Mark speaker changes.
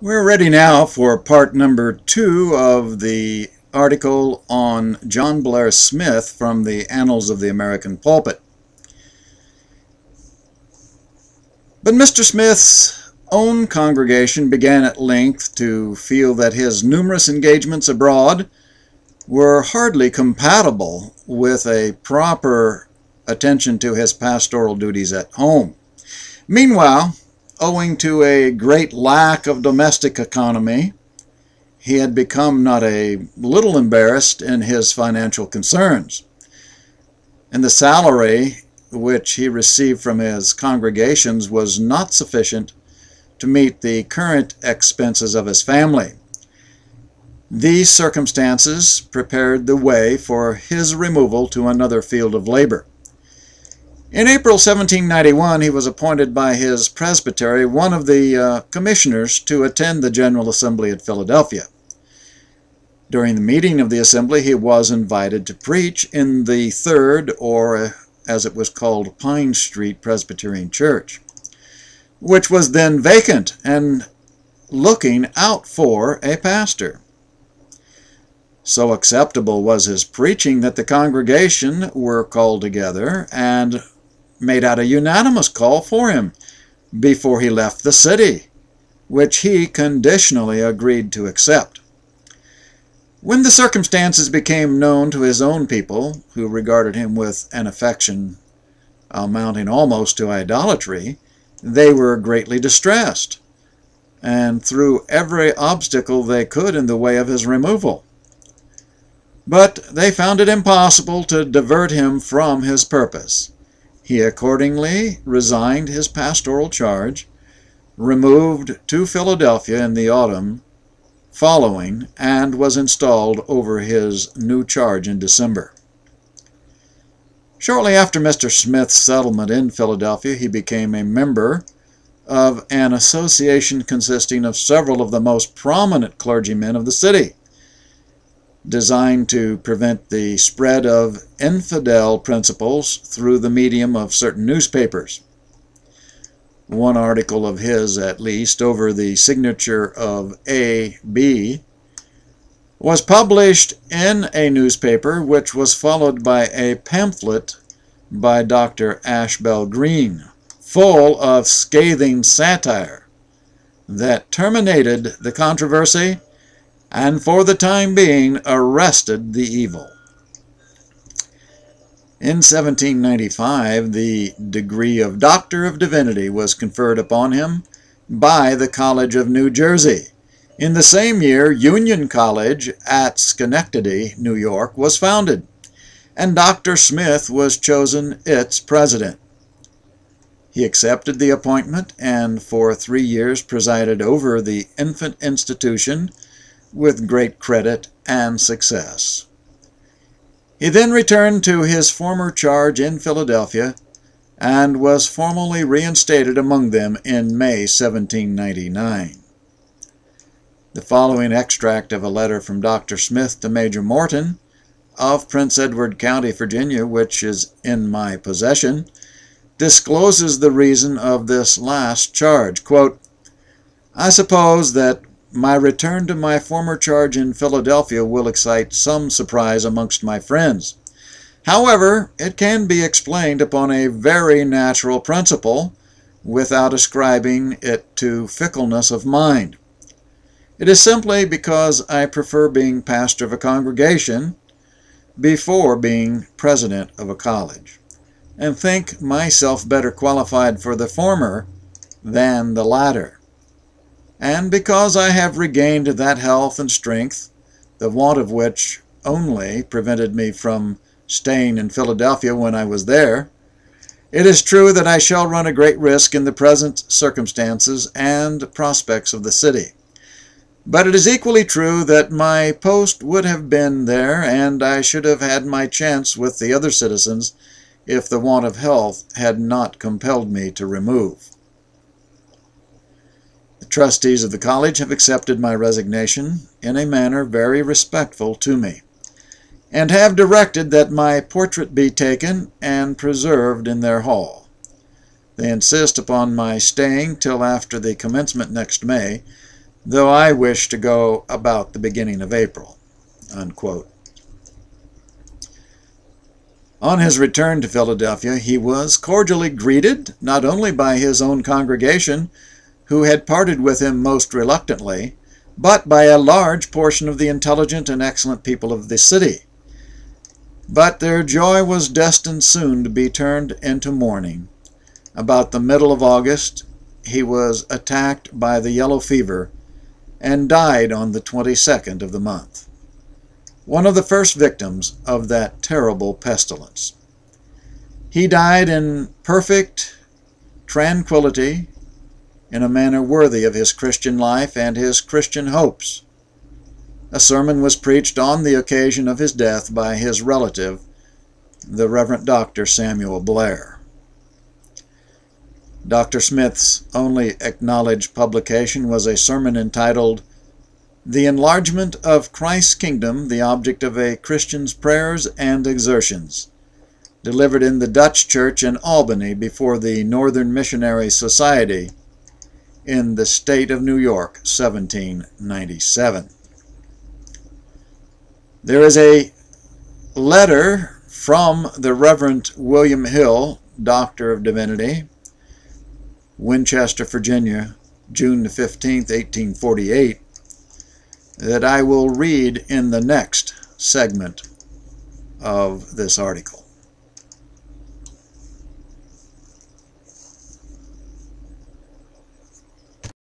Speaker 1: We're ready now for part number 2 of the article on John Blair Smith from the Annals of the American Pulpit. But Mr. Smith's own congregation began at length to feel that his numerous engagements abroad were hardly compatible with a proper attention to his pastoral duties at home. Meanwhile, owing to a great lack of domestic economy, he had become not a little embarrassed in his financial concerns, and the salary which he received from his congregations was not sufficient to meet the current expenses of his family. These circumstances prepared the way for his removal to another field of labor. In April 1791, he was appointed by his presbytery one of the commissioners to attend the General Assembly at Philadelphia. During the meeting of the assembly, he was invited to preach in the third, or as it was called, Pine Street Presbyterian Church, which was then vacant and looking out for a pastor. So acceptable was his preaching that the congregation were called together and made out a unanimous call for him before he left the city, which he conditionally agreed to accept. When the circumstances became known to his own people, who regarded him with an affection amounting almost to idolatry, they were greatly distressed, and threw every obstacle they could in the way of his removal. But they found it impossible to divert him from his purpose. He accordingly resigned his pastoral charge, removed to Philadelphia in the autumn following, and was installed over his new charge in December. Shortly after Mr. Smith's settlement in Philadelphia, he became a member of an association consisting of several of the most prominent clergymen of the city, designed to prevent the spread of infidel principles through the medium of certain newspapers. One article of his, at least, over the signature of A.B., was published in a newspaper which was followed by a pamphlet by Dr. Ashbel Green, full of scathing satire, that terminated the controversy and for the time being arrested the evil. In 1795, the degree of Doctor of Divinity was conferred upon him by the College of New Jersey. In the same year, Union College at Schenectady, New York, was founded, and Dr. Smith was chosen its president. He accepted the appointment and for 3 years presided over the infant institution with great credit and success. He then returned to his former charge in Philadelphia and was formally reinstated among them in May 1799. The following extract of a letter from Dr. Smith to Major Morton of Prince Edward County, Virginia, which is in my possession, discloses the reason of this last charge. Quote, "I suppose that my return to my former charge in Philadelphia will excite some surprise amongst my friends. However, it can be explained upon a very natural principle, without ascribing it to fickleness of mind. It is simply because I prefer being pastor of a congregation before being president of a college, and think myself better qualified for the former than the latter. And because I have regained that health and strength, the want of which only prevented me from staying in Philadelphia when I was there, it is true that I shall run a great risk in the present circumstances and prospects of the city. But it is equally true that my post would have been there, and I should have had my chance with the other citizens if the want of health had not compelled me to remove. The trustees of the college have accepted my resignation in a manner very respectful to me, and have directed that my portrait be taken and preserved in their hall. They insist upon my staying till after the commencement next May, though I wish to go about the beginning of April," unquote. On his return to Philadelphia, he was cordially greeted not only by his own congregation, who had parted with him most reluctantly, but by a large portion of the intelligent and excellent people of the city. But their joy was destined soon to be turned into mourning. About the middle of August, he was attacked by the yellow fever and died on the 22nd of the month, one of the first victims of that terrible pestilence. He died in perfect tranquility, in a manner worthy of his Christian life and his Christian hopes. A sermon was preached on the occasion of his death by his relative, the Reverend Dr. Samuel Blair. Dr. Smith's only acknowledged publication was a sermon entitled "The Enlargement of Christ's Kingdom, the Object of a Christian's Prayers and Exertions," delivered in the Dutch Church in Albany before the Northern Missionary Society in the state of New York, 1797. There is a letter from the Reverend William Hill, Doctor of Divinity, Winchester, Virginia, June 15, 1848, that I will read in the next segment of this article.